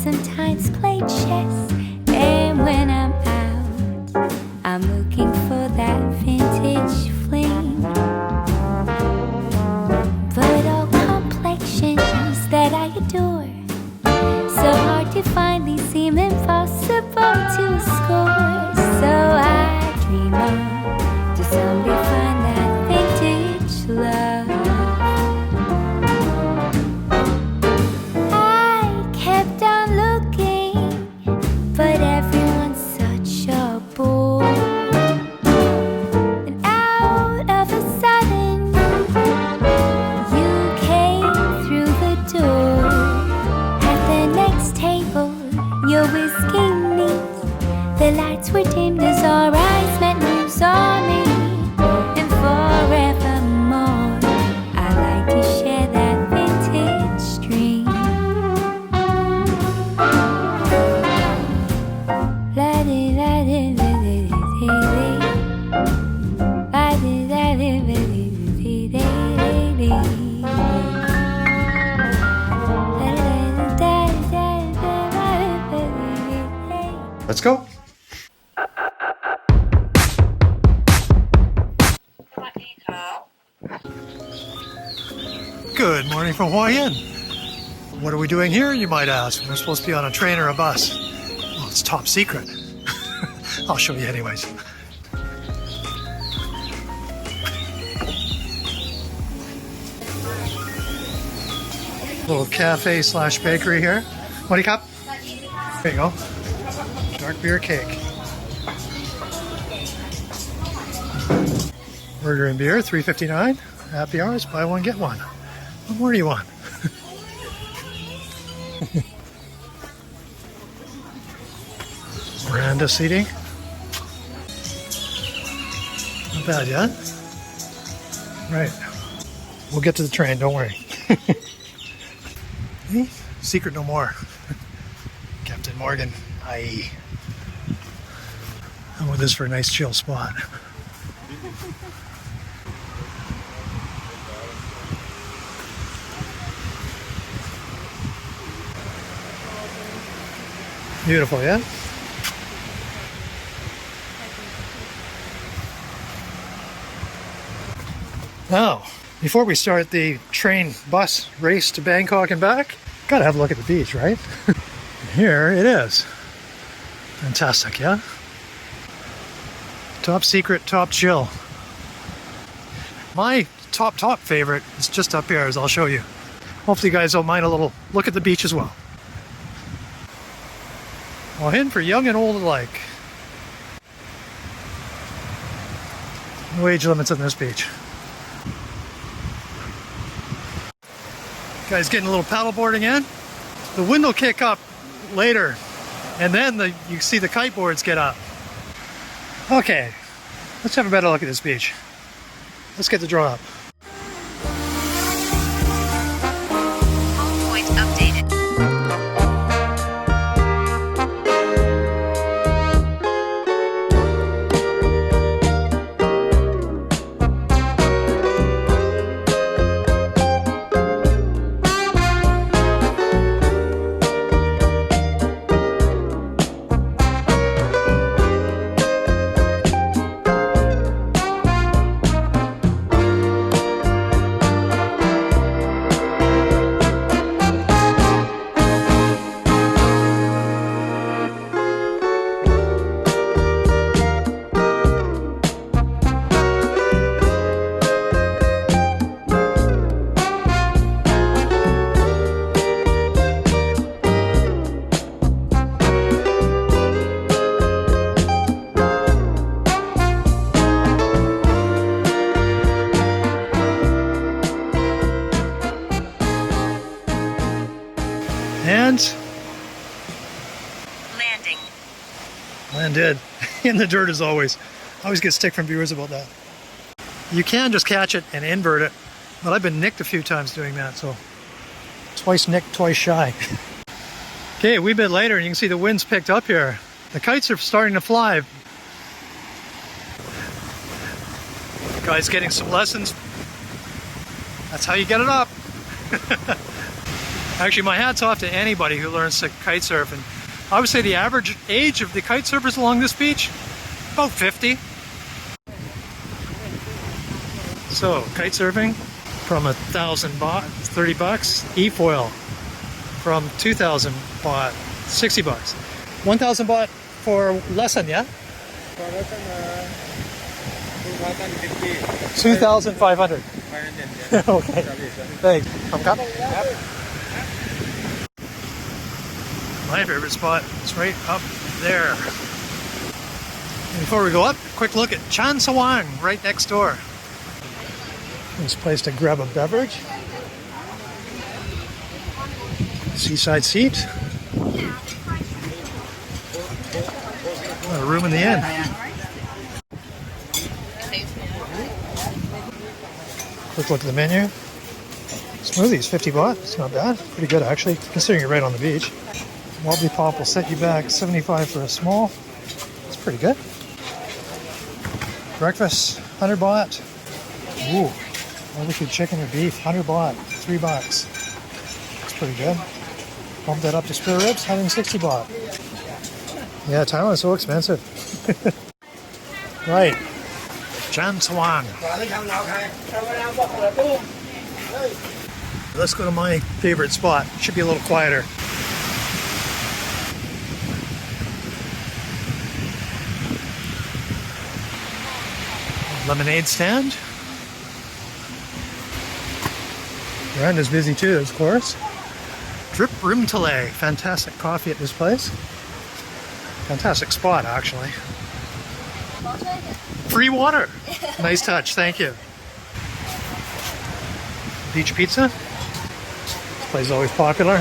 sometimes play chess. And when I'm out, I'm looking for that vintage fling. But all complexions that I adore, so hard to find, these seem impossible to score. So I dream on to someday find that vintage love. I kept on looking, but everyone's such a bore. And out of a sudden, you came through the door. At the next table, your whiskey neat, the lights were dimmed as our eyes met, moves on me. And forevermore, I like to share that vintage dream. Let's go. Good morning from Hua Hin. What are we doing here, you might ask? We're supposed to be on a train or a bus. Well, it's top secret. I'll show you anyways. Little cafe slash bakery here. What do you cup? There you go. Dark beer cake. Burger and beer, $3.59. Happy hours, buy one, get one. What more do you want? Veranda seating. Not bad yet. Right. We'll get to the train, don't worry. Secret no more. Captain Morgan, aye. I'm with this for a nice chill spot. Beautiful, yeah? Now, before we start the train bus race to Bangkok and back, gotta have a look at the beach, right? Here it is. Fantastic, yeah? Top secret, top chill. My top favorite is just up here, as I'll show you. Hopefully you guys don't mind a little look at the beach as well. Hua Hin for young and old alike. No age limits on this beach. Guys getting a little paddleboarding in. The wind will kick up later, and then you see the kiteboards get up. Okay, let's have a better look at this beach. Let's get the drone up. Home point updated. And Landing. landed in the dirt as always. I always get stick from viewers about that. You can just catch it and invert it, but I've been nicked a few times doing that, so twice nicked, twice shy. Okay, a wee bit later and you can see the wind's picked up here. The kites are starting to fly. Guys getting some lessons. That's how you get it up. Actually, my hat's off to anybody who learns to kite surf. And I would say the average age of the kite surfers along this beach, about 50. So, kite surfing from 1,000 baht, 30 bucks. E-foil from 2,000 baht, 60 bucks. 1,000 baht for lesson, yeah? For lesson, 2,050. 2,500. 500, yeah. Okay. Thanks. Come, come. My favorite spot is right up there. And before we go up, quick look at Chan Sawang right next door. Nice place to grab a beverage. Seaside seat. A room in the inn. Quick look at the menu. Smoothies, 50 baht. It's not bad. Pretty good actually, considering you're right on the beach. Wobbly Pop will set you back 75 for a small. It's pretty good. Breakfast, 100 baht. Ooh, barbecue chicken or beef, 100 baht, 3 bucks. It's pretty good. Bump that up to spare ribs, 160 baht. Yeah, Thailand's so expensive. Right. Chan Sawang. Let's go to my favorite spot. Should be a little quieter. Lemonade stand. Miranda's busy too, of course. Drip Room Tele. Fantastic coffee at this place. Fantastic spot, actually. Free water. Nice touch, thank you. Beach pizza. This place is always popular.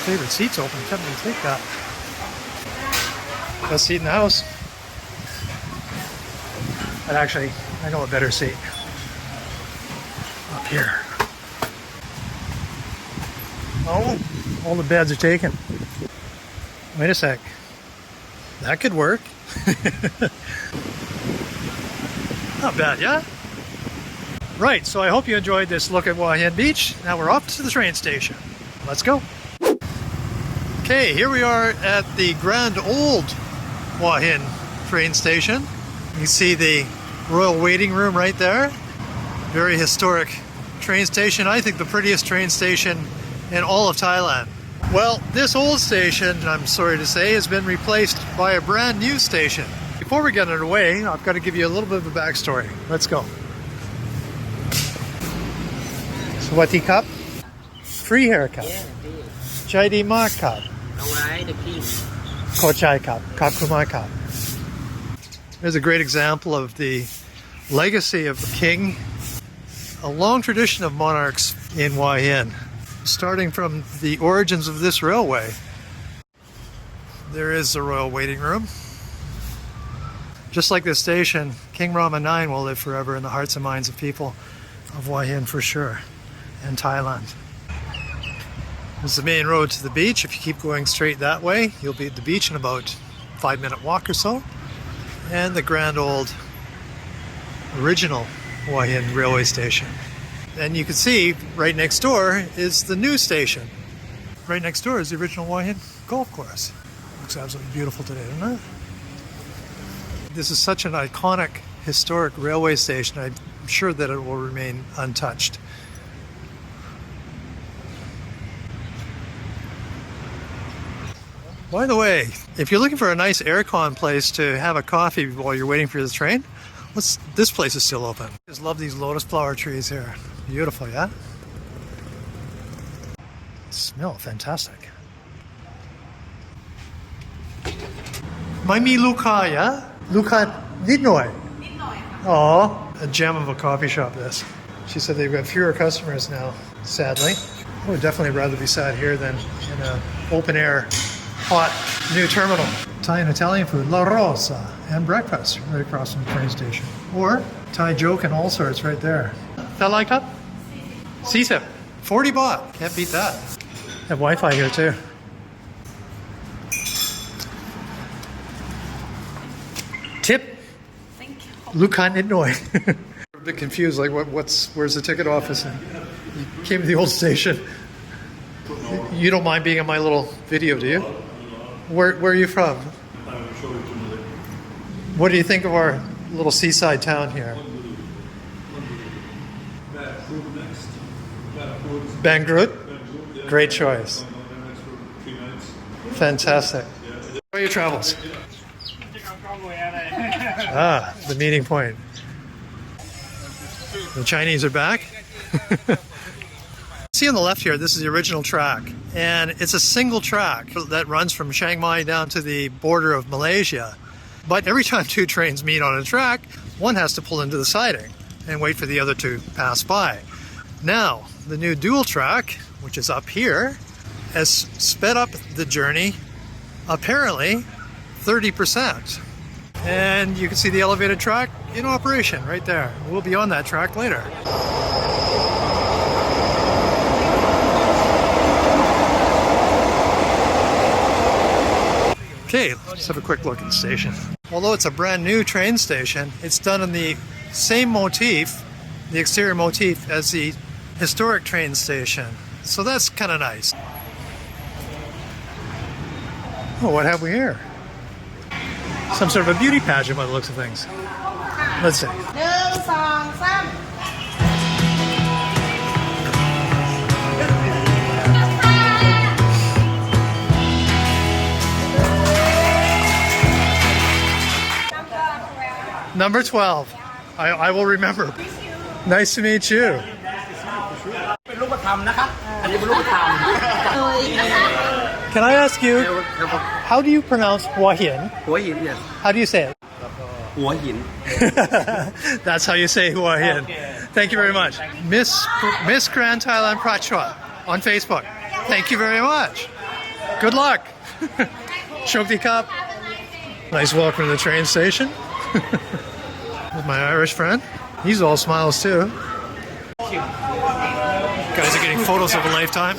Favorite seat's open. Can't really take that. Best seat in the house. But actually, I know a better seat. Up here. Oh, all the beds are taken. Wait a sec. That could work. Not bad, yeah? Right, so I hope you enjoyed this look at Hua Hin Beach. Now we're off to the train station. Let's go. Okay, here we are at the Grand Old Hua Hin train station. You see the royal waiting room right there. Very historic train station. I think the prettiest train station in all of Thailand. Well, this old station, I'm sorry to say, has been replaced by a brand new station. Before we get underway, I've got to give you a little bit of a backstory. Let's go. Swati cup, free haircut. Chai di mark cup. Ko chai cup, kap kumai cup. There's a great example of the legacy of the king. A long tradition of monarchs in Hua Hin. Starting from the origins of this railway. There is a royal waiting room. Just like this station, King Rama IX will live forever in the hearts and minds of people of Hua Hin for sure, and Thailand. This is the main road to the beach. If you keep going straight that way, you'll be at the beach in about a 5-minute walk or so. And the grand old original Hua Hin railway station. And you can see right next door is the new station. Right next door is the original Hua Hin golf course. Looks absolutely beautiful today, doesn't it? This is such an iconic, historic railway station. I'm sure that it will remain untouched. By the way, if you're looking for a nice aircon place to have a coffee while you're waiting for the train, this place is still open. I just love these lotus flower trees here. Beautiful, yeah? Smell fantastic. Mai mi luka, yeah? Luka nidnoy. Oh, a gem of a coffee shop, this. She said they've got fewer customers now, sadly. I would definitely rather be sat here than in an open air, hot new terminal. Thai and Italian food, La Rosa, and breakfast right across from the train station. Or Thai joke and all sorts right there. That like that? CSIP, 40 baht. Can't beat that. Have Wi-Fi here too. Tip. Thank you. Lukan Itnoy. A bit confused, like where's the ticket office? And you came to the old station. You don't mind being in my little video, do you? Where are you from? What do you think of our little seaside town here? Bangkok? Great choice. Fantastic. How are your travels? The meeting point. The Chinese are back. See on the left here, this is the original track, and it's a single track that runs from Chiang Mai down to the border of Malaysia. But every time two trains meet on a track, one has to pull into the siding and wait for the other to pass by. Now, the new dual track, which is up here, has sped up the journey apparently 30%. And you can see the elevated track in operation right there. We'll be on that track later. Okay, let's have a quick look at the station. Although it's a brand new train station, it's done in the same motif, the exterior motif, as the historic train station. So that's kind of nice. Oh, what have we here? Some sort of a beauty pageant by the looks of things. Let's see. Number 12. I will remember. Nice to meet you. Can I ask you, how do you pronounce Hua Hin? Hua Hin, yes. How do you say it? Hua Hin. That's how you say Hua Hin. Thank you very much. Miss Grand Thailand Prachwa on Facebook. Thank you very much. Good luck. Shokti Cup. Nice welcome to the train station. With my Irish friend. He's all smiles too. Guys are getting photos of a lifetime.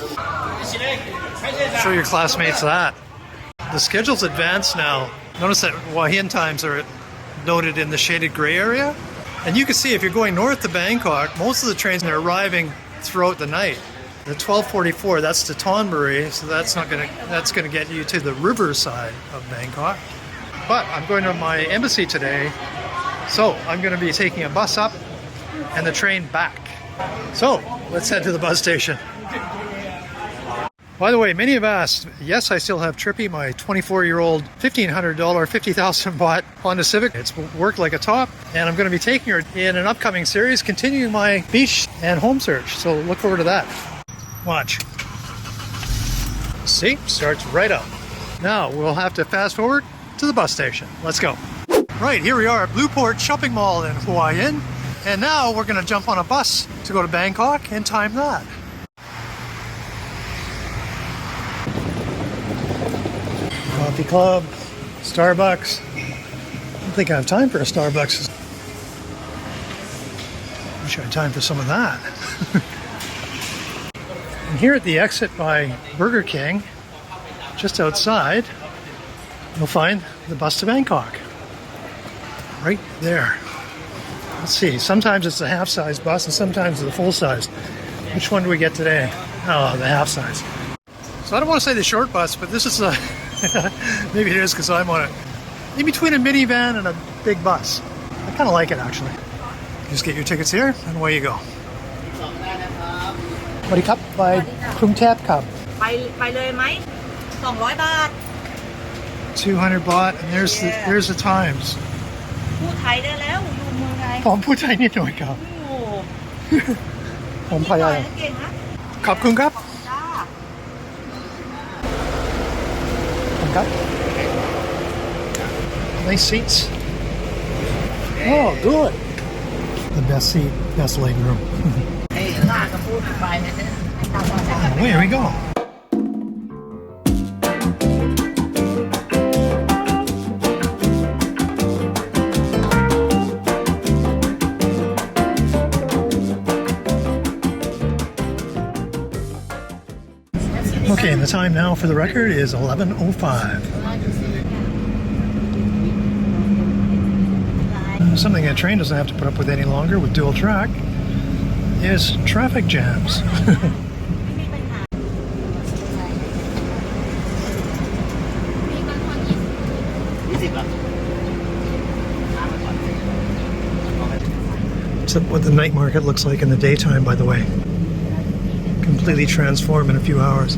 Show your classmates that. The schedule's advanced now. Notice that Hua Hin times are noted in the shaded gray area. And you can see if you're going north to Bangkok, most of the trains are arriving throughout the night. The 12:44, that's to Thonburi, so that's gonna get you to the river side of Bangkok. But I'm going to my embassy today, so I'm going to be taking a bus up and the train back. So let's head to the bus station. By the way, many have asked, yes, I still have Trippy, my 24-year-old $1,500, 50,000 baht Honda Civic. It's worked like a top, and I'm going to be taking her in an upcoming series, continuing my beach and home search. So look forward to that. Watch. See, starts right up. Now we'll have to fast forward to the bus station. Let's go. Right, here we are at Blueport Shopping Mall in Hua Hin. And now we're going to jump on a bus to go to Bangkok and time that. Coffee Club, Starbucks. I don't think I have time for a Starbucks. Wish I had time for some of that. And here at the exit by Burger King, just outside, you'll find the bus to Bangkok. Right there. Let's see, sometimes it's a half-size bus and sometimes it's a full-size. Which one do we get today? Oh, the half-size. So I don't want to say the short bus, but this is a... maybe it is because I'm on it. In between a minivan and a big bus. I kind of like it, actually. Just get your tickets here and away you go. Buddy Cup by Krung Tap Cup. ไปเลยไหม200 บาท 200 baht, and there's the times. พูดไทยได้แล้วอยู่เมืองไทย ผมพูดไทยนิดหน่อยครับ โอ้ ผมพยายาม เก่งนะ ขอบคุณครับ จ้า ขอบคุณครับ Nice seats. Oh, good. The best seat, best leg room. ข้าก็พูดไปนะเนี่ย Oh, here we go. Okay, and the time now for the record is 11:05. Something a train doesn't have to put up with any longer with dual track is traffic jams. It's what the night market looks like in the daytime, by the way. Completely transformed in a few hours.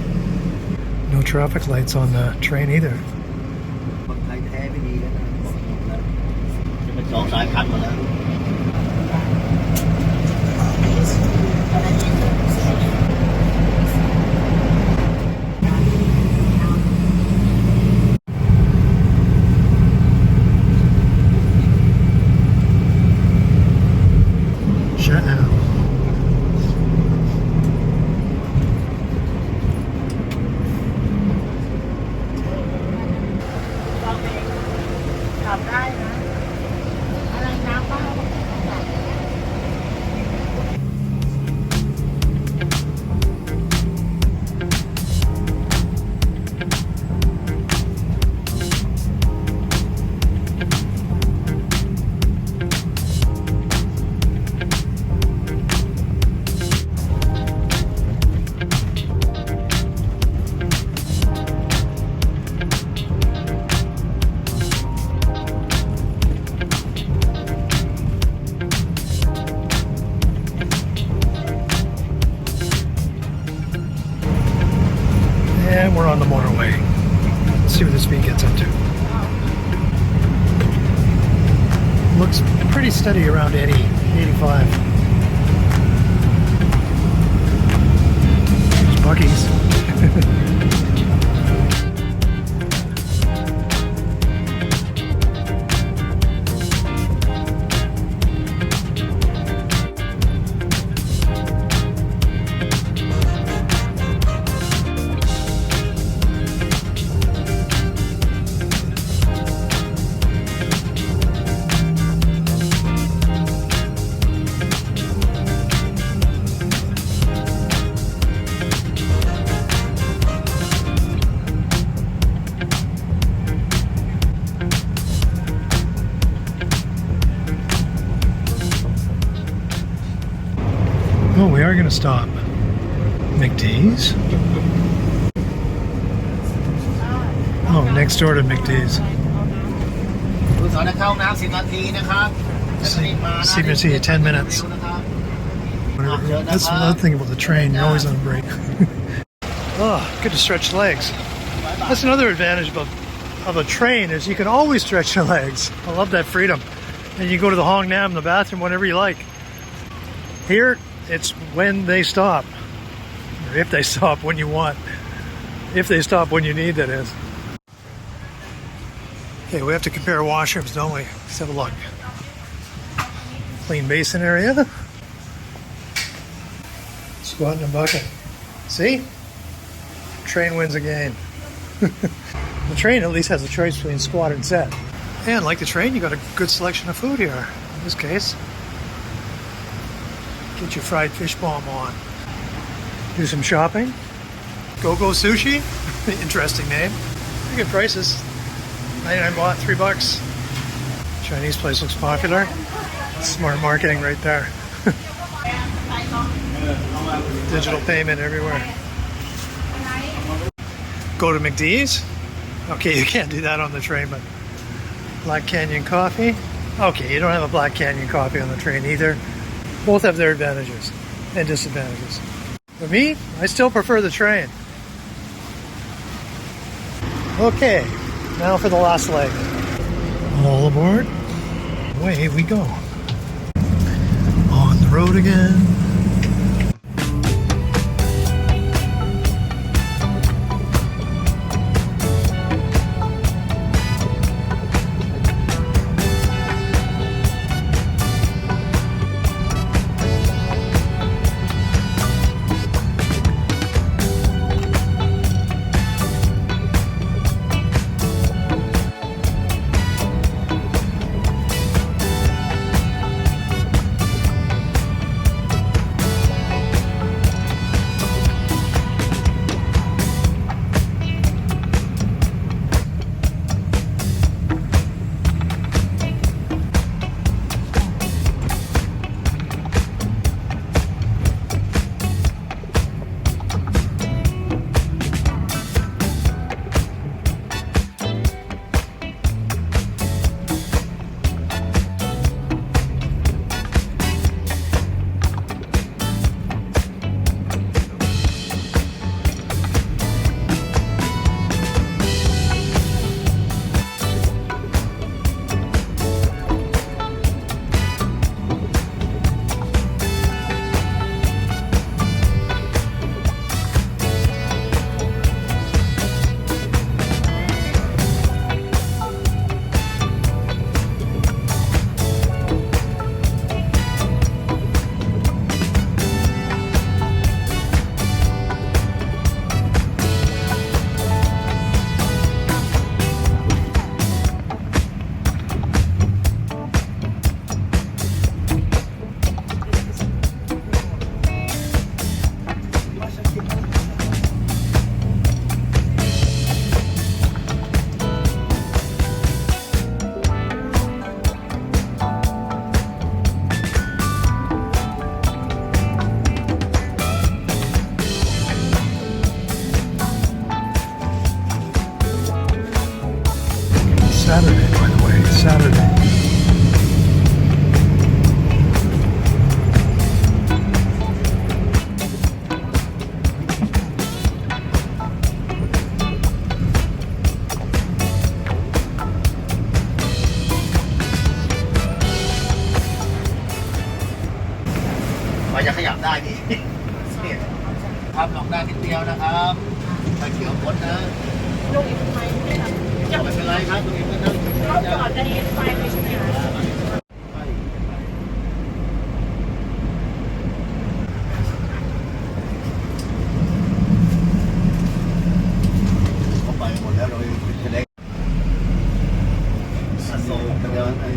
No traffic lights on the train either. Shut now. And we're on the motorway. Let's see what the speed gets up to. Looks pretty steady around 80, 85. There's buggies. Oh, we are going to stop. McD's? Oh, next door to McD's. 10 minutes. Whatever. That's another thing about the train, you're always on break. Oh, good to stretch legs. That's another advantage of a train is you can always stretch your legs. I love that freedom. And you go to the Hong Nam, the bathroom, whenever you like. Here, it's when they stop. Or if they stop when you want. If they stop when you need, that is. Okay, we have to compare washrooms, don't we? Let's have a look. Clean basin area. Squat in a bucket. See? Train wins again. The train at least has a choice between squat and set. And like the train, you got a good selection of food here. In this case, get your fried fish bomb on. Do some shopping. Go-Go Sushi. Interesting name. Pretty good prices. 99 baht, $3. Chinese place looks popular. Smart marketing right there. Digital payment everywhere. Go to McD's. Okay, you can't do that on the train, but Black Canyon coffee. Okay, you don't have a Black Canyon coffee on the train either. Both have their advantages and disadvantages. For me, I still prefer the train. Okay, now for the last leg. All aboard. Away we go. On the road again. ครับลงได้นิดเดียวนะครับไฟเขียวพ้นนะ ลงอีกไฟไม่ได้ ไม่เป็นไรครับตรงนี้ก็นั่ง เขาจอดจะเห็นไฟไม่ใช่ไหมคะ เข้าไปหมดแล้วเราจะได้โซ่กันเยอะนะ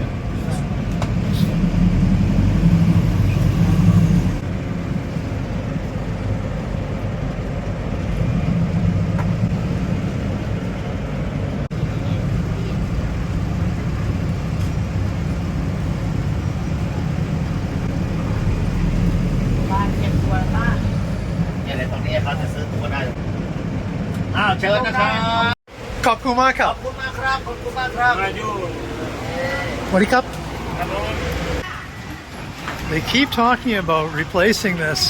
บ้านเก็บตัวบ้าน เนี่ยในตรงนี้เขาจะซื้อตั๋วได้อ้าวเชิญนะครับ ขอบคุณมากครั ข บ อบคุณมากครับขอบคุณมากครับ สวัสดีครับ They keep talking about replacing this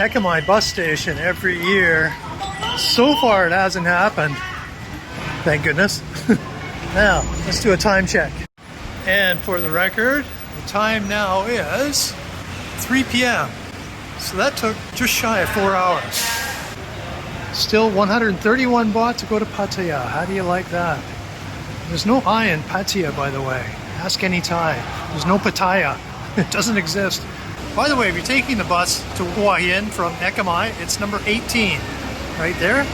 Ekamai bus station every year. So far it hasn't happened. Thank goodness. Now, let's do a time check. And for the record, the time now is 3 p.m. So that took just shy of 4 hours. Still 131 baht to go to Pattaya. How do you like that? There's no I in Pattaya, by the way. Ask any Thai. There's no Pattaya. It doesn't exist. By the way, if you're taking the bus to Hua Hin from Ekamai, it's number 18. Right there.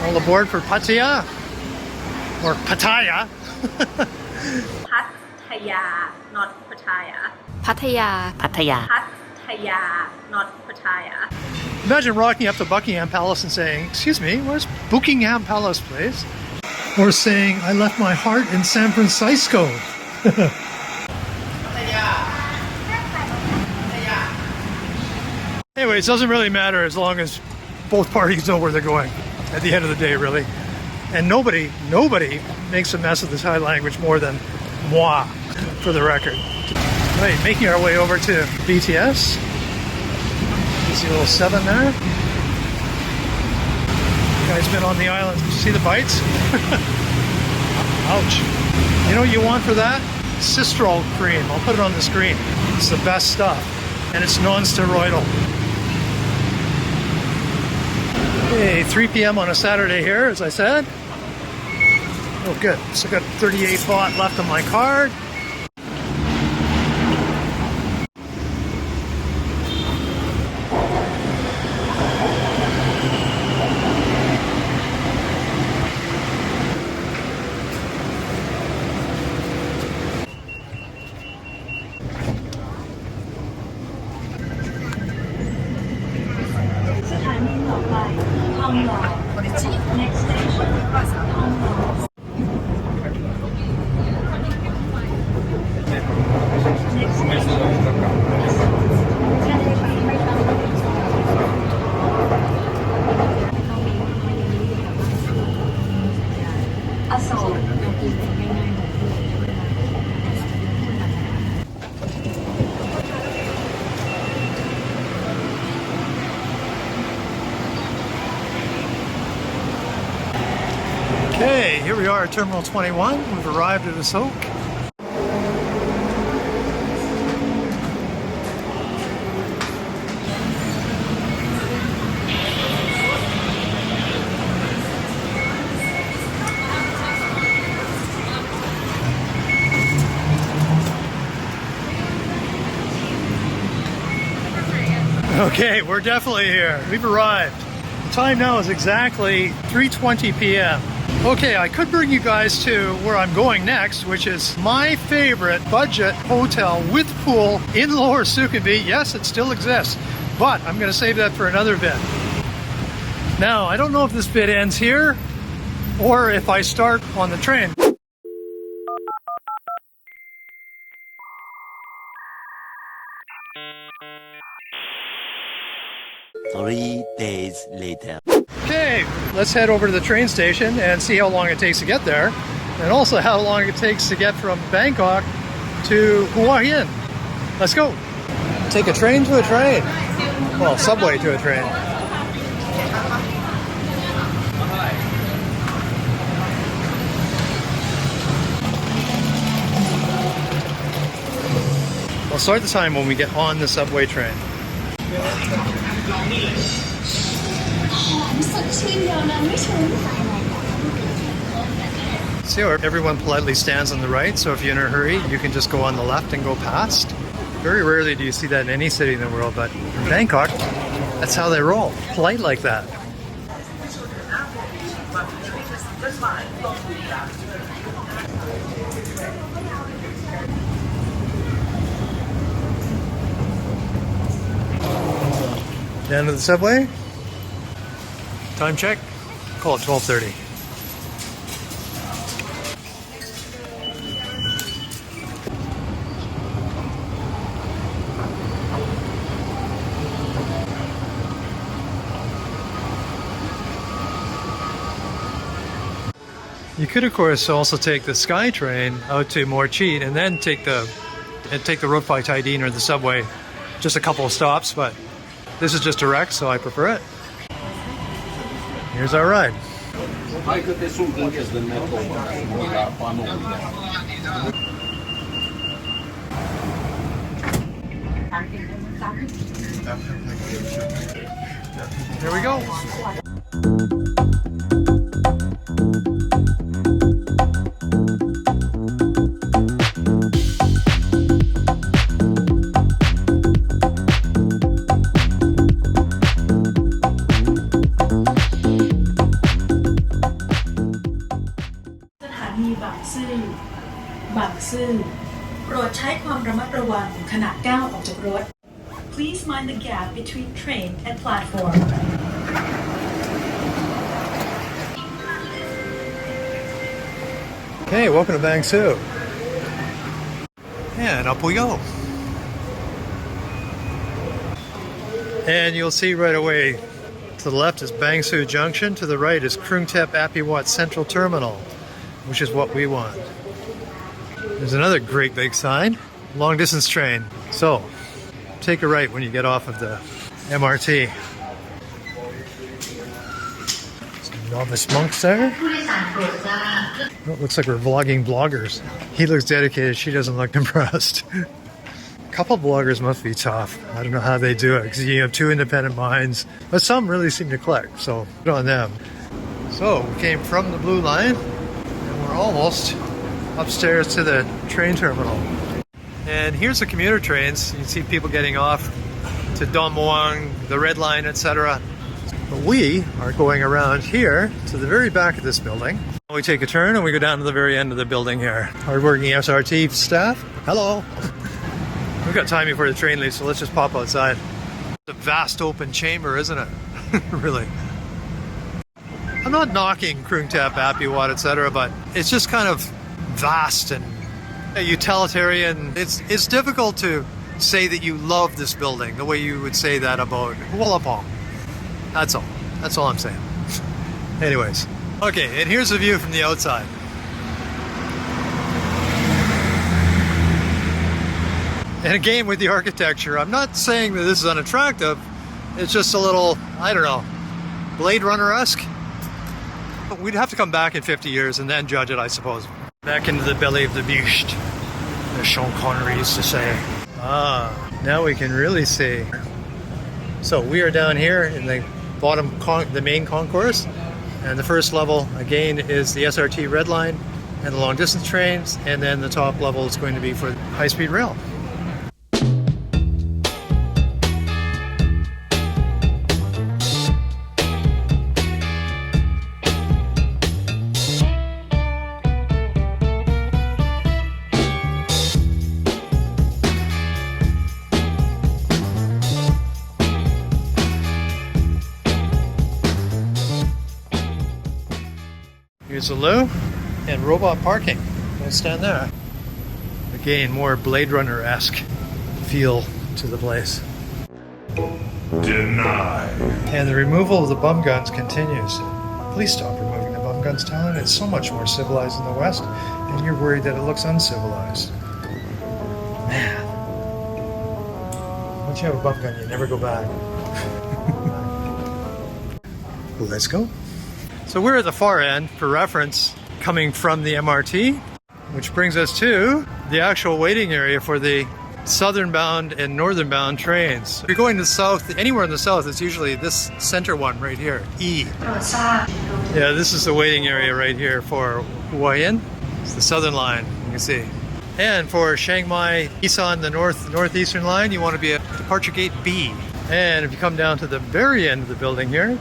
All aboard for Pattaya. Or Pattaya. พัทยา not พัทยา พัทยา พัทยา not พัทยา Imagine rocking up to Buckingham Palace and saying, "Excuse me, where's Buckingham Palace, please?" Or saying, "I left my heart in San Francisco." Anyways, it doesn't really matter as long as both parties know where they're going at the end of the day, really. And nobody makes a mess of the Thai language more than moi, for the record. Right, making our way over to BTS. See a little 7 there. Guy's been on the island. See the bites? Ouch. You know what you want for that? Cistrol cream. I'll put it on the screen. It's the best stuff. And it's non-steroidal. Okay, 3 p.m. on a Saturday here, as I said. Oh, good. So I got 38 baht left on my card. Okay, here we are at Terminal 21. We've arrived at Asok. Okay, we're definitely here. We've arrived. The time now is exactly 3:20 p.m. Okay, I could bring you guys to where I'm going next, which is my favorite budget hotel with pool in Lower Sukhumvit. Yes, it still exists, but I'm going to save that for another vid. Now, I don't know if this vid ends here or if I start on the train. 3 days later. Okay, let's head over to the train station and see how long it takes to get there, and also how long it takes to get from Bangkok to Hua Hin. Let's go. Take a train to a train. Well, subway to a train. We'll start the time when we get on the subway train. See how everyone politely stands on the right, so if you're in a hurry, you can just go on the left and go past. Very rarely do you see that in any city in the world, but in Bangkok, that's how they roll. Polite like that. Down to the subway. Time check. Call it 12:30. You could, of course, also take the SkyTrain out to More Cheat and then take the road by Thailand or the subway, just a couple of stops. But this is just direct, so I prefer it. Here's our ride. Here we go. Please mind the gap between train and platform. Okay, welcome to Bang Sue. And up we go. And you'll see right away, to the left is Bang Sue Junction, to the right is Krung Thep Apiwat Central Terminal, which is what we want. There's another great big sign, long distance train. So, take a right when you get off of the MRT. Some novice monks there. Oh, it looks like we're vlogging bloggers. He looks dedicated, she doesn't look impressed. A couple bloggers must be tough. I don't know how they do it, because you have two independent minds, but some really seem to click, so good on them. So, we came from the Blue Line, and we're almost upstairs to the train terminal. And here's the commuter trains. You can see people getting off to Don Muang, the Red Line, etc. But we are going around here to the very back of this building. We take a turn and we go down to the very end of the building here. Hardworking SRT staff. Hello. We've got time before the train leaves, so let's just pop outside. It's a vast open chamber, isn't it? Really. I'm not knocking Krung Thep, Apiwat, etc., but it's just kind of vast and utilitarian. It's difficult to say that you love this building the way you would say that about Wollapong. That's all. That's all I'm saying. Anyways. Okay, and here's the view from the outside. And again with the architecture, I'm not saying that this is unattractive. It's just a little, I don't know, Blade Runner-esque. We'd have to come back in 50 years and then judge it, I suppose. Back into the belly of the beast, as Sean Connery used to say. Now we can really see. So we are down here in the bottom, the main concourse, and the first level again is the SRT Red Line and the long distance trains, and then the top level is going to be for high-speed rail. Here's a loo and robot parking. Don't stand there. Again, more Blade Runner-esque feel to the place. Denied. And the removal of the bum guns continues. Please stop removing the bum guns, Thailand. It's so much more civilized in the West, and you're worried that it looks uncivilized. Man. Once you have a bum gun, you never go back. Let's go. So we're at the far end, for reference, coming from the MRT, which brings us to the actual waiting area for the southern bound and northern bound trains. If you're going to the south, anywhere in the south, it's usually this center one right here, E. Yeah, this is the waiting area right here for Hua Hin. It's the southern line, you can see. And for Chiang Mai, Isan, the northeastern line, you want to be at departure gate B. And if you come down to the very end of the building here,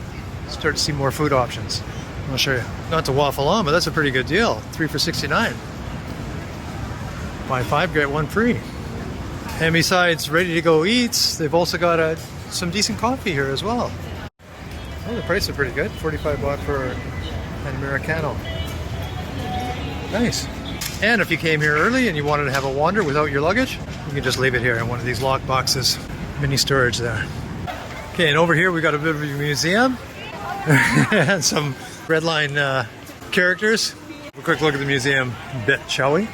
start to see more food options. I'll show you. Not to waffle on, but that's a pretty good deal. 3 for $69. Buy 5, get 1 free. And besides ready-to-go eats, they've also got some decent coffee here as well. Oh, the price is pretty good. 45 baht for an Americano. Nice. And if you came here early and you wanted to have a wander without your luggage, you can just leave it here in one of these lock boxes. Mini storage there. Okay, and over here we got a bit of a museum and some red line characters. A quick look at the museum bit, shall we?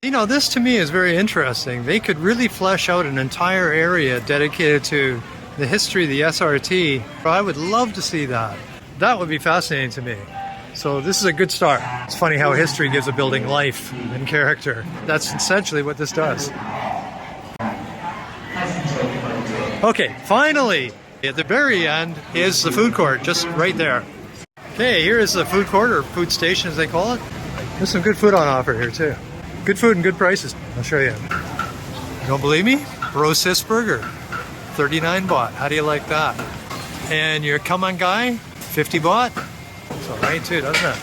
You know, this to me is very interesting. They could really flesh out an entire area dedicated to the history of the SRT. I would love to see that. That would be fascinating to me. So this is a good start. It's funny how history gives a building life and character. That's essentially what this does. Okay, finally, at the very end is the food court, just right there. Okay, here is the food court, or food station as they call it. There's some good food on offer here too. Good food and good prices. I'll show you. You don't believe me? Roast burger, 39 baht. How do you like that? And your come on guy, 50 baht. It's all right too, doesn't it?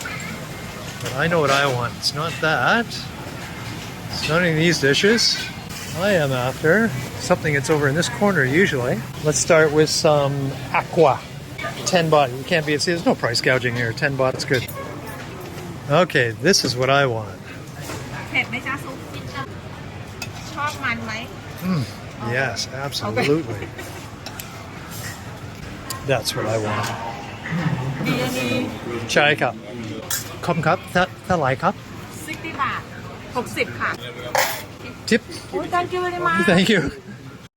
But I know what I want. It's not that. It's not any of these dishes. I am after something that's over in this corner usually. Let's start with some aqua. 10 baht. You can't beat. See, there's no price gouging here. 10 baht. It's good. Okay, this is what I want. เผ็ดไหมจ๊ะซุปชอบมันไหม Yes, absolutely. That's what I want. มีอันนี้ Chai cup. Cup cup. That like cup. 60 บาท 60 ค่ะ Tip. โอ้ย thank you very much Thank you.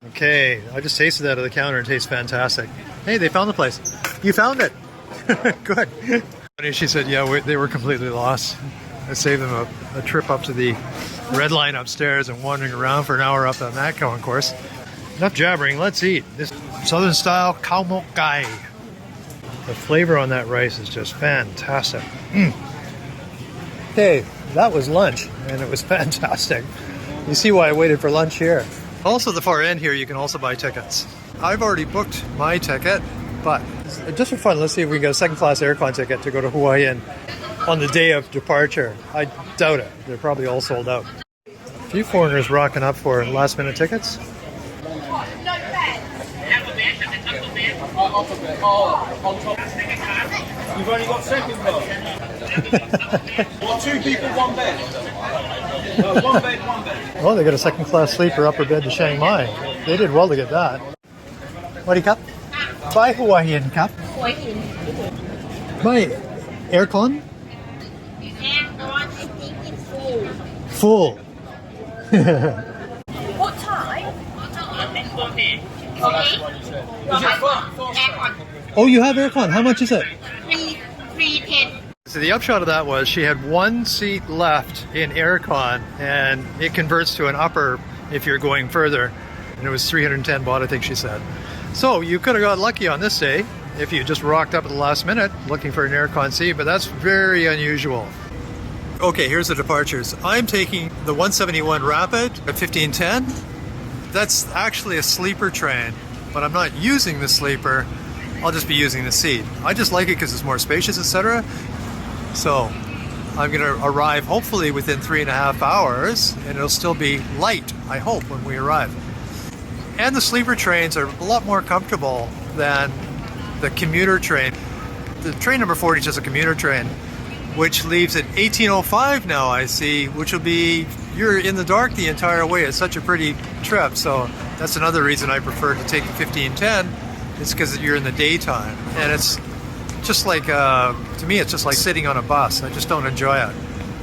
Okay, I just tasted that at the counter. It tastes fantastic. Hey, they found the place. You found it. Good. She said, yeah, they were completely lost. I saved them a trip up to the red line upstairs and wandering around for an hour up on that concourse. Enough jabbering, let's eat. This southern style khao mok gai. The flavor on that rice is just fantastic. Okay, that was lunch, and it was fantastic. You see why I waited for lunch here. Also, at the far end here, you can also buy tickets. I've already booked my ticket, but just for fun, let's see if we can get a second-class aircon ticket to go to Hua Hin on the day of departure. I doubt it. They're probably all sold out. A few foreigners rocking up for last-minute tickets. You've only got second class. Or 2 people, 1 bed. No, 1 bed, 1 bed. Oh, they got a second-class sleeper upper bed to Chiang Mai. They did well to get that. What do you cup? Buy Hua Hin cup. Buy aircon. Full. What time? Oh, you have aircon. How much is it? 310 So the upshot of that was she had 1 seat left in aircon, and it converts to an upper if you're going further. And it was 310 baht, I think she said. So you could have got lucky on this day if you just rocked up at the last minute looking for an aircon seat, but that's very unusual. Okay, here's the departures. I'm taking the 171 Rapid at 1510. That's actually a sleeper train, but I'm not using the sleeper. I'll just be using the seat. I just like it because it's more spacious, etc. So I'm going to arrive hopefully within 3.5 hours, and it'll still be light, I hope, when we arrive. And the sleeper trains are a lot more comfortable than the commuter train. The train number 40 is just a commuter train, which leaves at 18:05 now, I see, which will be, you're in the dark the entire way. It's such a pretty trip. So that's another reason I prefer to take the 1510. It's because you're in the daytime. And it's just like, to me, it's just like sitting on a bus. I just don't enjoy it.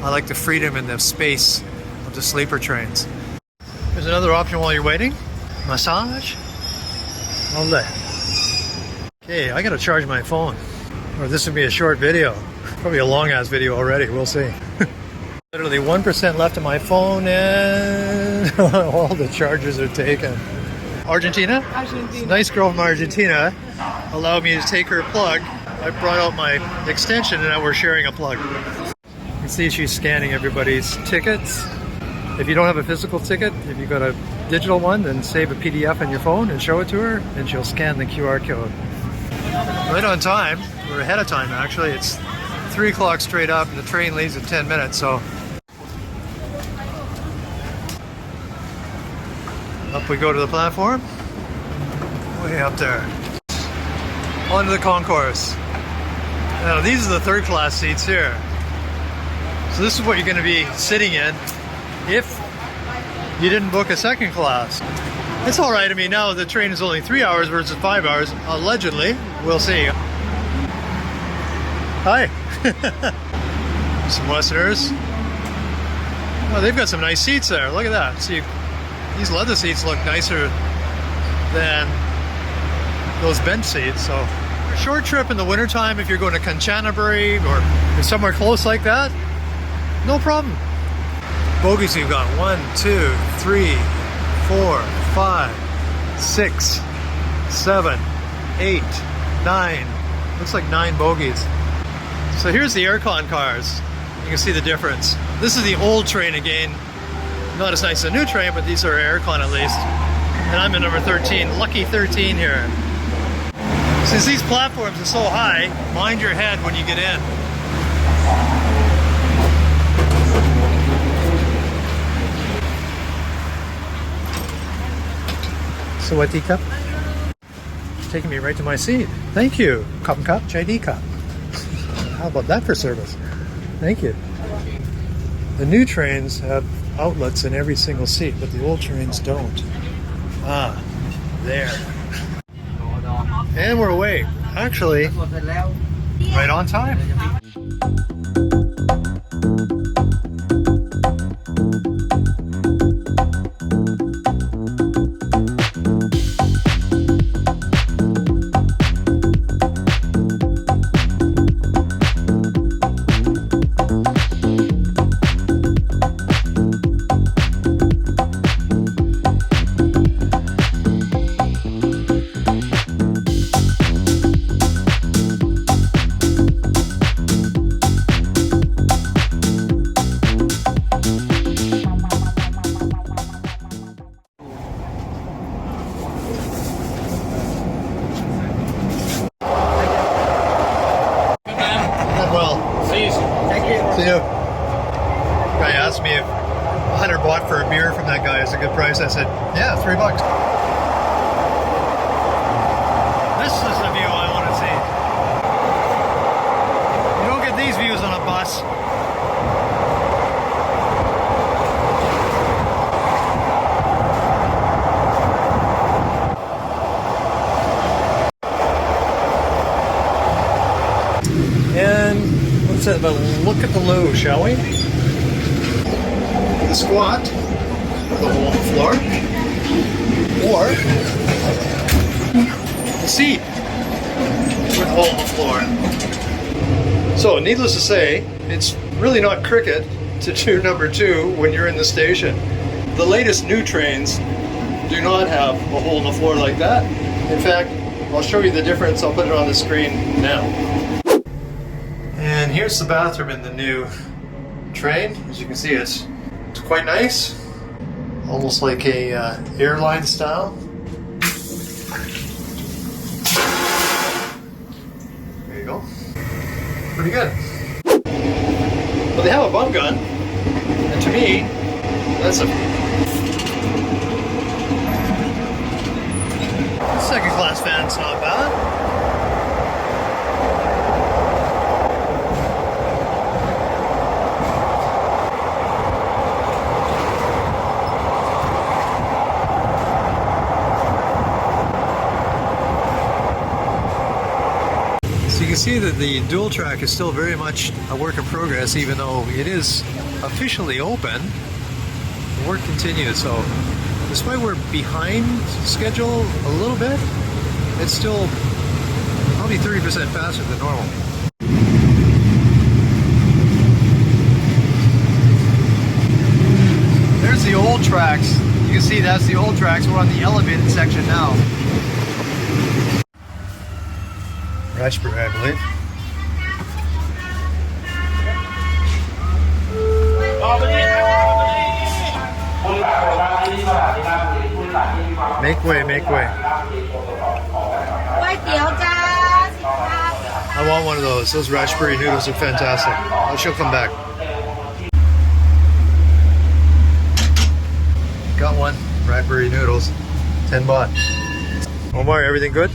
I like the freedom and the space of the sleeper trains. There's another option while you're waiting. Massage. Ole. Okay, I gotta charge my phone, or this would be a short video. Probably a long ass video already, we'll see. Literally 1% left on my phone, and All the chargers are taken. Argentina? Argentina. Nice girl from Argentina allowed me to take her plug. I brought out my extension and now we're sharing a plug. You can see she's scanning everybody's tickets. If you don't have a physical ticket, if you've got a digital one, then save a PDF on your phone and show it to her and she'll scan the QR code. Right on time. We're ahead of time actually. It's 3 o'clock straight up and the train leaves in 10 minutes, so up we go to the platform. Way up there. Onto the concourse. Now these are the third class seats here. So this is what you're going to be sitting in if you didn't book a second class. It's alright, I mean now the train is only 3 hours versus 5 hours, allegedly. We'll see. Hi. Some Westerners. Well, they've got some nice seats there. Look at that. See, these leather seats look nicer than those bench seats. So, a short trip in the wintertime if you're going to Kanchanaburi or somewhere close like that, no problem. Bogies you've got 1, 2, 3, 4, 5, 6, 7, 8, 9. Looks like 9 bogies. So here's the aircon cars. You can see the difference. This is the old train again. Not as nice as a new train, but these are aircon at least. And I'm in number 13, lucky 13 here. Since these platforms are so high, mind your head when you get in. So a teacup? Taking me right to my seat. Thank you. Cup, chai tea cup. How about that for service? Thank you. The new trains have outlets in every single seat, but the old trains don't. Ah, there. And we're away. Actually, right on time. Guy asked me if 100 baht for a beer from that guy is a good price. I said, yeah, $3. This is the view I want to see. You don't get these views on a bus. And let's have a look at the loo, shall we? The squat, the hole in the floor, or the seat with a hole in the floor. So, needless to say, it's really not cricket to do number 2 when you're in the station. The latest new trains do not have a hole in the floor like that. In fact, I'll show you the difference. I'll put it on the screen now. And here's the bathroom in the new train. As you can see, it's quite nice, almost like a airline style. There you go. Pretty good. Well, they have a bum gun, and to me, that's a second class fan's not bad. You can see that the dual track is still very much a work in progress, even though it is officially open. The work continues, so despite we're behind schedule a little bit, it's still probably 30% faster than normal. There's the old tracks You can see that's the old tracks. We're on the elevated section now. Raspberry, I believe. Make way, make way. I want one of those. Those raspberry noodles are fantastic. Oh, she'll come back. Got one. Raspberry noodles. 10 baht. Omar, everything good?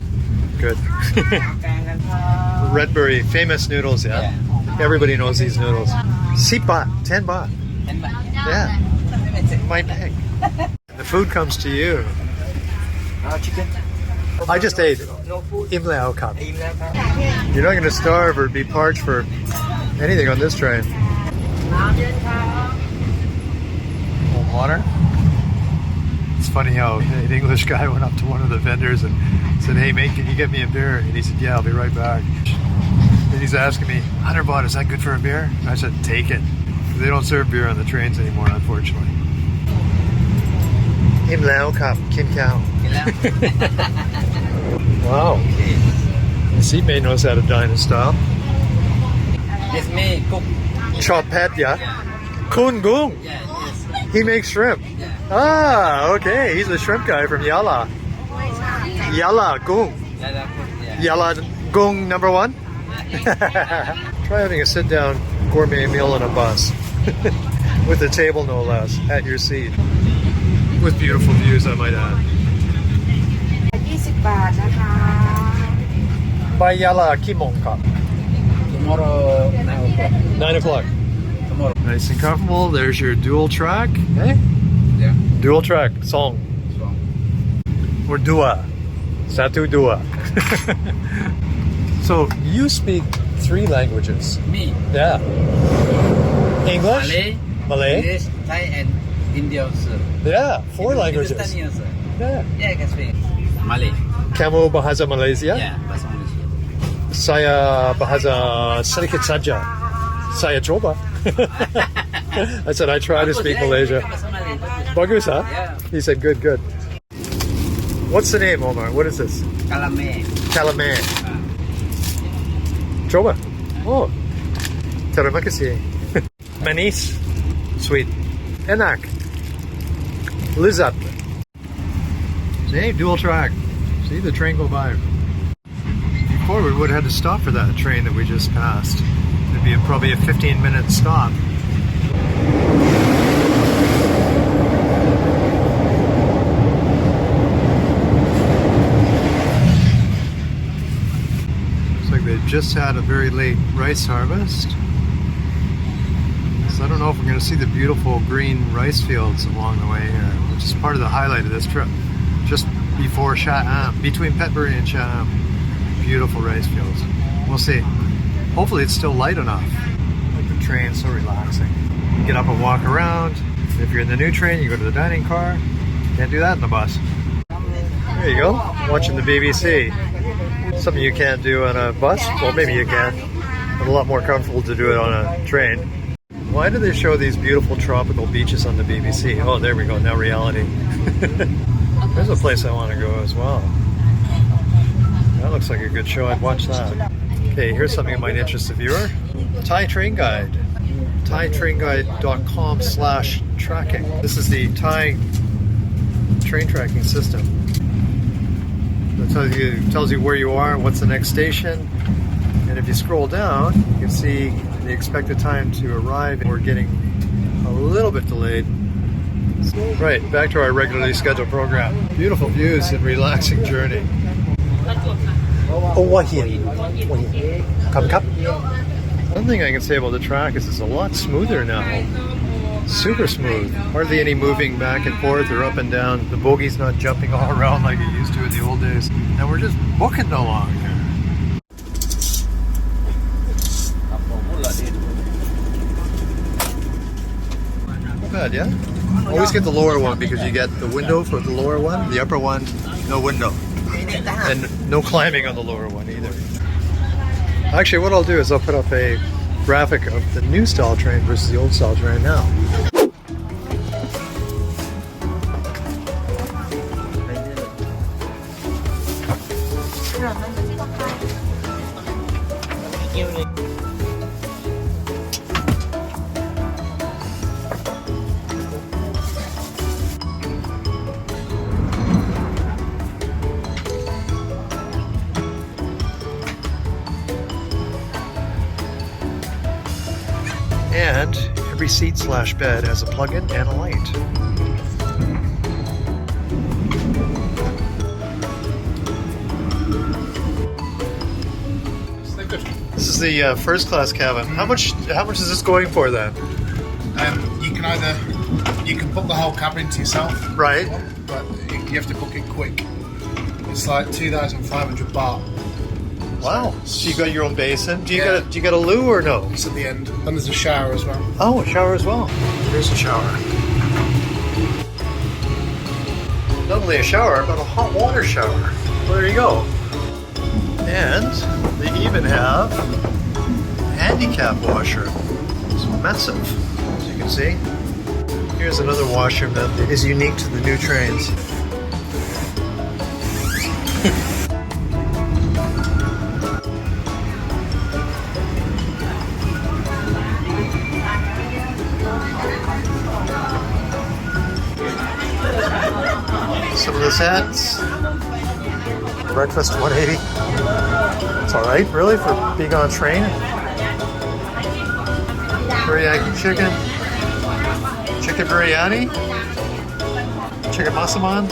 Good. Redberry, famous noodles, yeah? Everybody knows these noodles. 10 baht. 10 baht. Yeah. My bag. The food comes to you. Chicken. I just ate. Im Lao Cup. You're not going to starve or be parched for anything on this train. Cold water. It's funny how an English guy went up to one of the vendors and said, "Hey mate, can you get me a beer?" And he said, "Yeah, I'll be right back." And he's asking me, "100 baht, is that good for a beer?" I said, "Take it." They don't serve beer on the trains anymore, unfortunately. Im Lao Cup, Kim Cow. Wow. The seatmate knows how to dine in style. It's me, cook. Chop pet, yeah? Kun Gung. Yeah, yes. He makes shrimp. Yeah. Ah, okay. He's a shrimp guy from Yala. Yala Gung. Yeah. Yala Gung number 1. Try having a sit-down gourmet meal on a bus. With a table, no less, at your seat. With beautiful views, I might add. 20 บาทนะคะ By Yala Kimongka. Tomorrow, 9 o'clock. 9 o'clock. Tomorrow. Nice and comfortable. There's your dual track. Eh? Yeah. Dual track song. Strong. Or dua. Satu dua. So you speak 3 languages. Me. Yeah. English, Malay. English, Thai, and Indian, sir. Yeah, 4 languages. Hindustani, sir. Yeah. Yeah, I can speak. Malay. Kamu bahasa Malaysia? Yeah, bahasa Malaysia. Saya bahasa sedikit saja. Saya coba. I said I try to speak Malaysia. Bahasa Malay, Bagus, huh? Yeah. He said good, good. What's the name, Omar? What is this? Kalame. Kalame. Coba. Oh. Terima kasih. Manis. Sweet. Enak. Lizat. See, dual track. See the train go by. Before we would have had to stop for that train that we just passed. It'd be probably a 15-minute stop. Looks like they just had a very late rice harvest. So I don't know if we're going to see the beautiful green rice fields along the way here, which is part of the highlight of this trip. Just before Chatham, between Petbury and Chatham. Beautiful rice fields. We'll see. Hopefully it's still light enough. Like the train's so relaxing. You get up and walk around. If you're in the new train, you go to the dining car. Can't do that in the bus. There you go, watching the BBC. Something you can't do on a bus. Well, maybe you can. But a lot more comfortable to do it on a train. Why do they show these beautiful tropical beaches on the BBC? Oh, there we go, now reality. There's a place I want to go as well. That looks like a good show, I'd watch that. Okay, here's something that might interest the viewer. Thai Train Guide. ThaiTrainGuide.com/tracking. This is the Thai train tracking system. It tells you where you are, what's the next station. And if you scroll down, you can see the expected time to arrive. We're getting a little bit delayed. Right, back to our regularly scheduled program. Beautiful views and relaxing journey. Hua Hin. Come, come. One thing I can say about the track is it's a lot smoother now. Super smooth. Hardly any moving back and forth or up and down. The bogey's not jumping all around like it used to in the old days. And we're just booking along here. Not bad, yeah? Always get the lower one because you get the window for the lower one. The upper one, no window. And no climbing on the lower one either. Actually, what I'll do is I'll put up a graphic of the new style train versus the old style train now. And every seat/bed has a plug-in and a light. This is the first class cabin. How much is this going for then? You can book the whole cabin to yourself, Right. but you have to book it quick. It's like 2,500 baht. Wow. So you got your own basin. Do you Yeah. got a loo or no? It's at the end, and there's a shower as well. Oh, a shower as well. Here's a shower. Not only a shower, but a hot water shower. Well, there you go. And they even have a handicap washer. It's massive, as you can see. Here's another washroom that is unique to the new trains. Some of the sets. Breakfast 180. It's alright, really, for being on a train. Teriyaki chicken. Chicken biryani. Chicken masaman.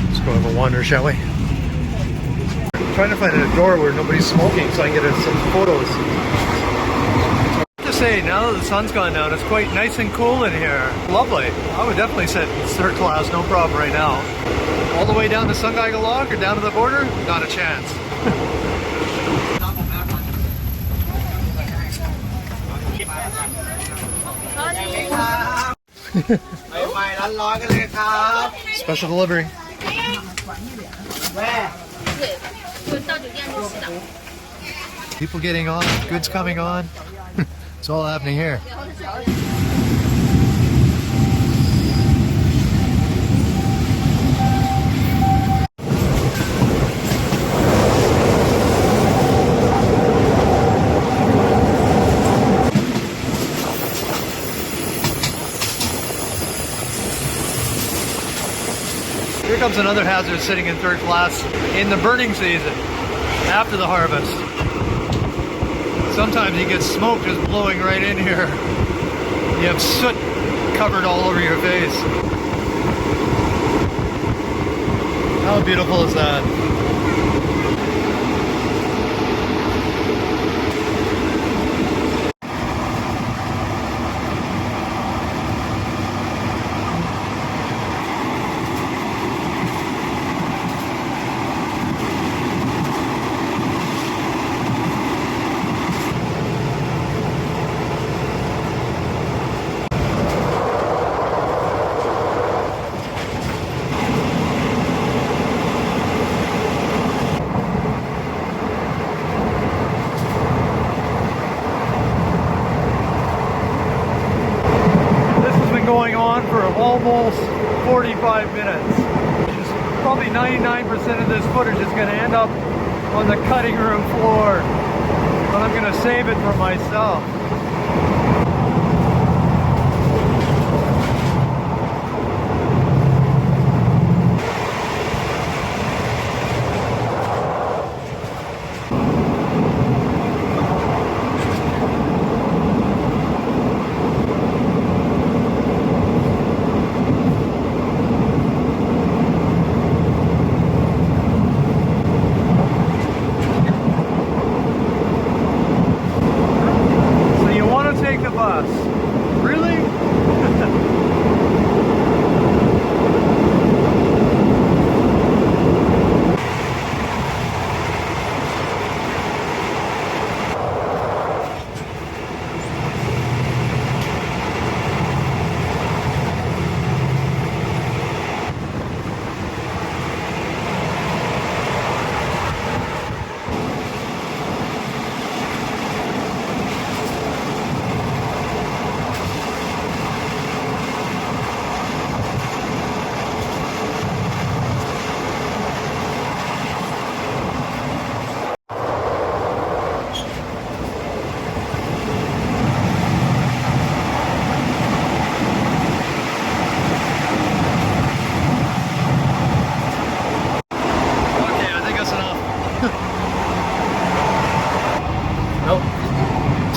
Let's go have a wander, shall we? Trying to find a door where nobody's smoking so I can get some photos. I have to say, now that the sun's gone down, it's quite nice and cool in here. Lovely. I would definitely sit in third class, no problem right now. All the way down to Sungai Galog or down to the border? Not a chance. Special delivery. People getting on, goods coming on. It's all happening here. Here comes another hazard sitting in third class in the burning season, after the harvest. Sometimes you get smoke just blowing right in here. You have soot covered all over your face. How beautiful is that? Going on for almost 45 minutes. Probably 99% of this footage is going to end up on the cutting room floor, but I'm going to save it for myself. Really?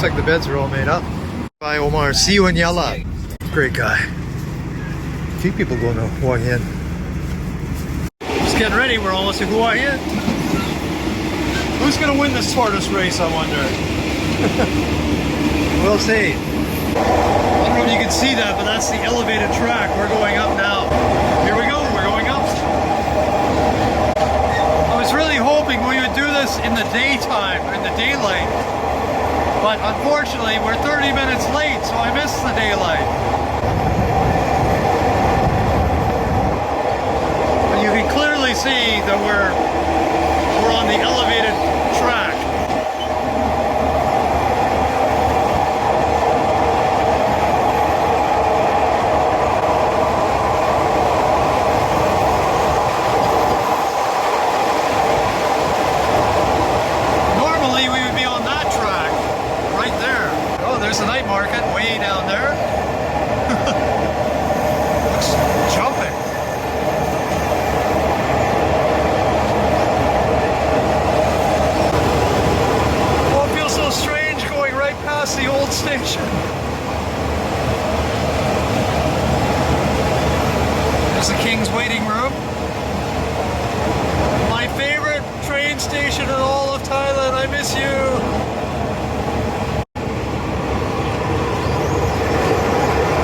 Looks like the beds are all made up. Bye, Omar. See you in Yala. Great guy. A few people going to Hua Hin. Just getting ready. We're almost at Hua Hin. Who's going to win this tortoise race, I wonder? We'll see. I don't know if you can see that, but that's the elevated track. We're going up now. Here we go. We're going up. I was really hoping we would do this in the daytime, in the daylight. But unfortunately, we're 30 minutes late, so I missed the daylight. But you can clearly see that we're on the elevated track. Normally, we would be on that track, right there. Oh, there's the night market way down there. Looks jumping. Oh, it feels so strange going right past the old station. There's the King's waiting room. My favorite train station in all of Thailand. I miss you.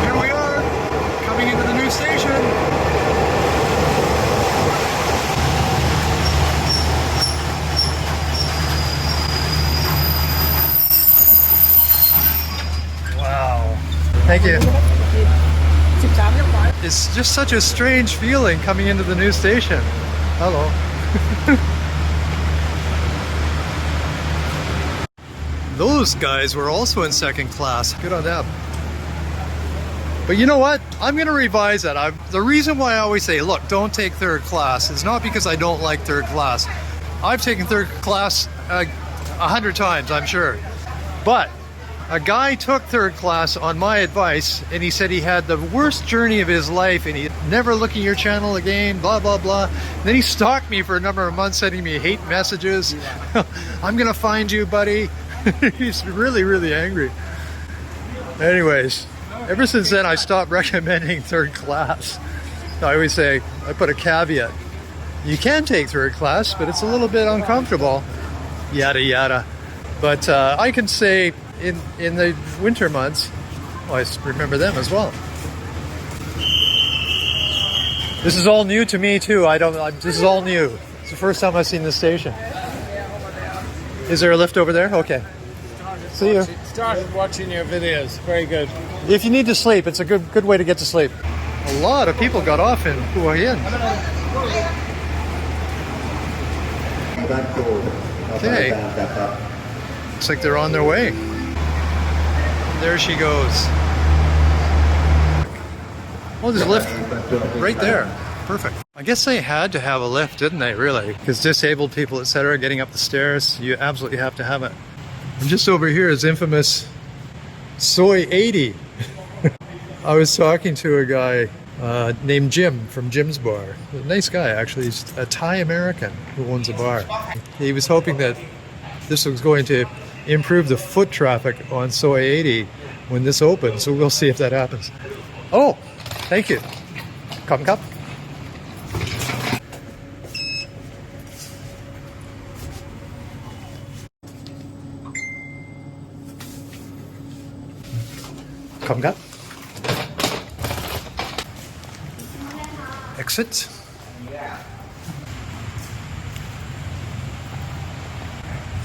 Here we are, coming into the new station. Wow. Thank you. It's just such a strange feeling coming into the new station. Hello. Those guys were also in second class. Good on them. But you know what? I'm going to revise that. The reason why I always say, look, don't take third class is not because I don't like third class. I've taken third class 100 times, I'm sure. But a guy took third class on my advice, and he said he had the worst journey of his life, and he'd never look at your channel again, blah, blah, blah. And then he stalked me for a number of months, sending me hate messages. I'm going to find you, buddy. He's really, really angry. Anyways, ever since then, I stopped recommending third class. I always say, I put a caveat. You can take third class, but it's a little bit uncomfortable. Yada, yada. But I can say in the winter months, I remember them as well. This is all new to me too. This is all new. It's the first time I've seen this station. Is there a lift over there? Okay. See you. Started watching your videos. Very good. If you need to sleep, it's a good way to get to sleep. A lot of people got off in Hua Hin. Okay. Looks like they're on their way. There she goes. Oh, there's a lift right there. Perfect. I guess they had to have a lift, didn't they, really? Because disabled people, etc., getting up the stairs, you absolutely have to have it. And just over here is infamous Soy 80. I was talking to a guy named Jim from Jim's Bar. A nice guy, actually. He's a Thai American who owns a bar. He was hoping that this was going to improve the foot traffic on Soy 80 when this opens, so we'll see if that happens. Oh, thank you. Cup. Cup. Exit.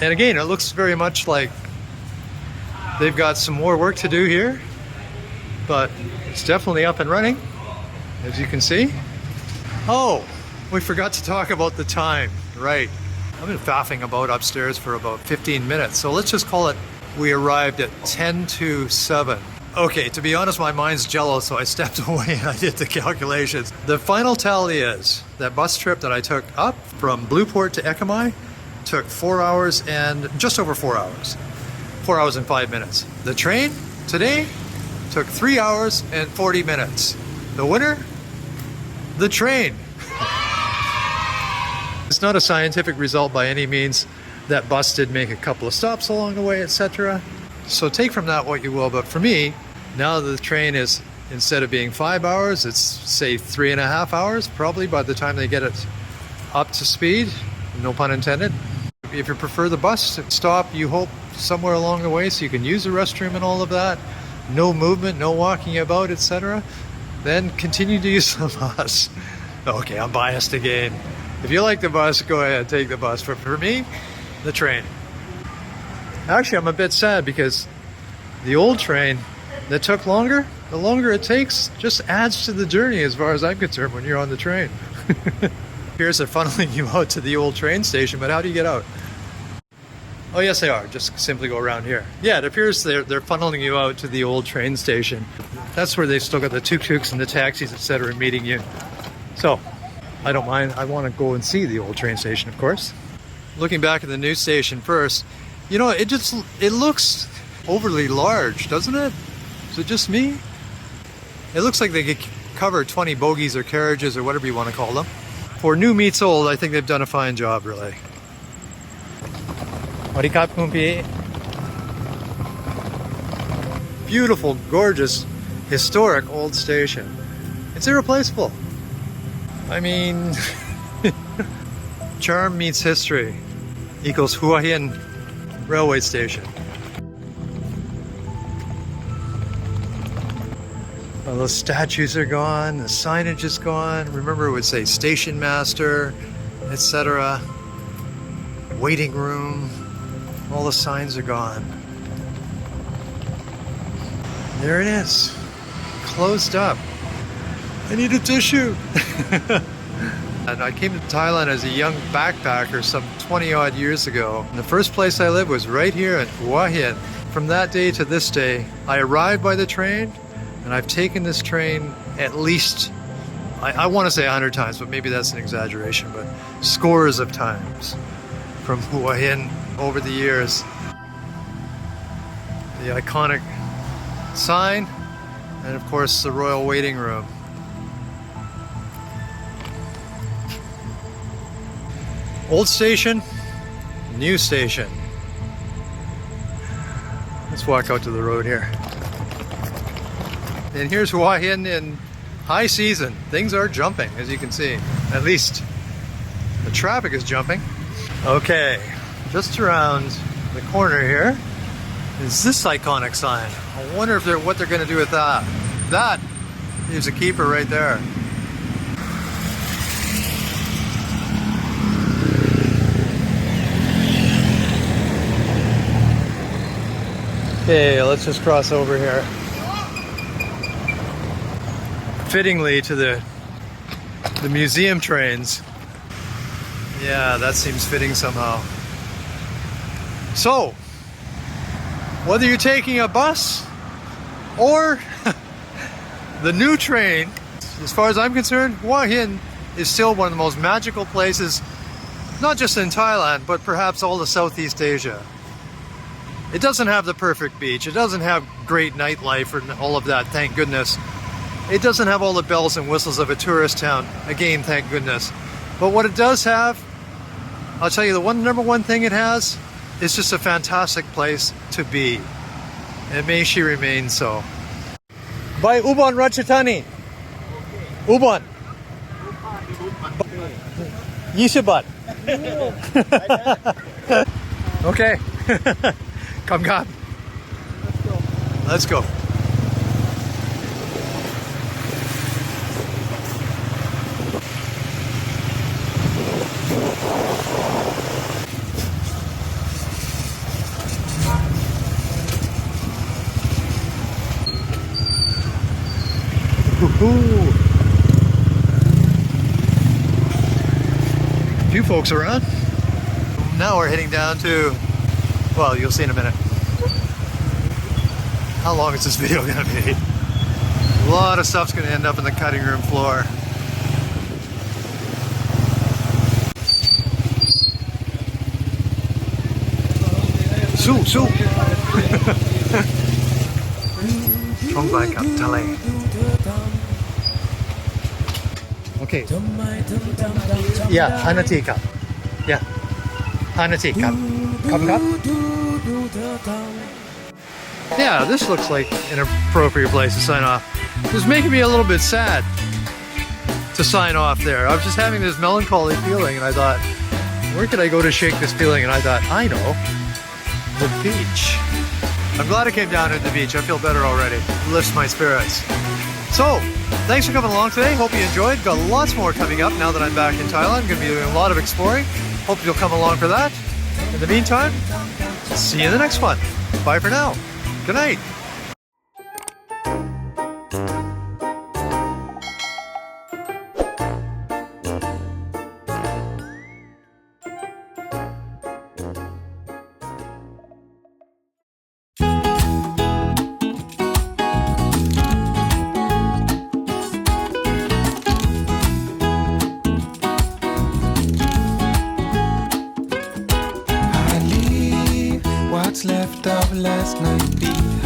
And again, it looks very much like they've got some more work to do here, but it's definitely up and running, as you can see. Oh, we forgot to talk about the time. Right. I've been faffing about upstairs for about 15 minutes, so let's just call it we arrived at 10 to 7. Okay, to be honest, my mind's jello, so I stepped away and I did the calculations. The final tally is that bus trip that I took up from Blueport to Ekamai took 4 hours and just over 4 hours. 4 hours and 5 minutes. The train today took 3 hours and 40 minutes. The winner? The train. It's not a scientific result by any means. That bus did make a couple of stops along the way, etc. So take from that what you will, but for me, now the train is, instead of being 5 hours, it's say 3.5 hours, probably by the time they get it up to speed, no pun intended. If you prefer the bus stop, you hope somewhere along the way so you can use the restroom and all of that, no movement, no walking about, etc., then continue to use the bus. Okay, I'm biased again. If you like the bus, go ahead, take the bus. But for me, the train. Actually, I'm a bit sad because the old train that took longer, the longer it takes, just adds to the journey as far as I'm concerned when you're on the train. Here's they're funneling you out to the old train station, but how do you get out? Oh yes, they are. Just simply go around here. Yeah, it appears they're funneling you out to the old train station. That's where they've still got the tuk-tuks and the taxis, etc., meeting you. So, I don't mind. I want to go and see the old train station, of course. Looking back at the new station first, you know, it looks overly large, doesn't it? Is it just me? It looks like they could cover 20 bogies or carriages or whatever you want to call them. For new meets old, I think they've done a fine job, really. Beautiful, gorgeous, historic old station. It's irreplaceable. I mean, charm meets history equals Hua Hin railway station. Well, those statues are gone, the signage is gone. Remember, it would say station master, etc. Waiting room. All the signs are gone. There it is. Closed up. I need a tissue. And I came to Thailand as a young backpacker some 20 odd years ago. And the first place I lived was right here in Hua Hin. From that day to this day, I arrived by the train, and I've taken this train at least, I want to say 100 times, but maybe that's an exaggeration, but scores of times from Hua Hin over the years. The iconic sign, and of course the royal waiting room. Old station, new station. Let's walk out to the road here. And here's Hua Hin in high season. Things are jumping, as you can see. At least the traffic is jumping. Okay, just around the corner here is this iconic sign. I wonder if what they're going to do with that. That is a keeper right there. Okay, let's just cross over here. Fittingly to the museum trains. Yeah, that seems fitting somehow. So, whether you're taking a bus or the new train, as far as I'm concerned, Hua Hin is still one of the most magical places, not just in Thailand, but perhaps all of Southeast Asia. It doesn't have the perfect beach. It doesn't have great nightlife or all of that, thank goodness. It doesn't have all the bells and whistles of a tourist town, again, thank goodness. But what it does have, I'll tell you, the number one thing it has is just a fantastic place to be. And may she remain so. By Ubon Ratchathani. Ubon. 20 baht. Okay. Come. Let's go. Ooh. A few folks around. Now we're heading down to, well, you'll see in a minute. How long is this video gonna be? A lot of stuff's gonna end up in the cutting room floor. Su. Okay. Yeah, 5 นาทีครับ Yeah, 5 นาทีครับ ขอบคุณครับ Yeah, this looks like an appropriate place to sign off. It was making me a little bit sad to sign off there. I was just having this melancholy feeling, and I thought, where could I go to shake this feeling? And I thought, I know, the beach. I'm glad I came down to the beach. I feel better already. It lifts my spirits. So, thanks for coming along today. Hope you enjoyed. Got lots more coming up now that I'm back in Thailand. Going to be doing a lot of exploring. Hope you'll come along for that. In the meantime, see you in the next one. Bye for now. Good night. What's left of last night behind.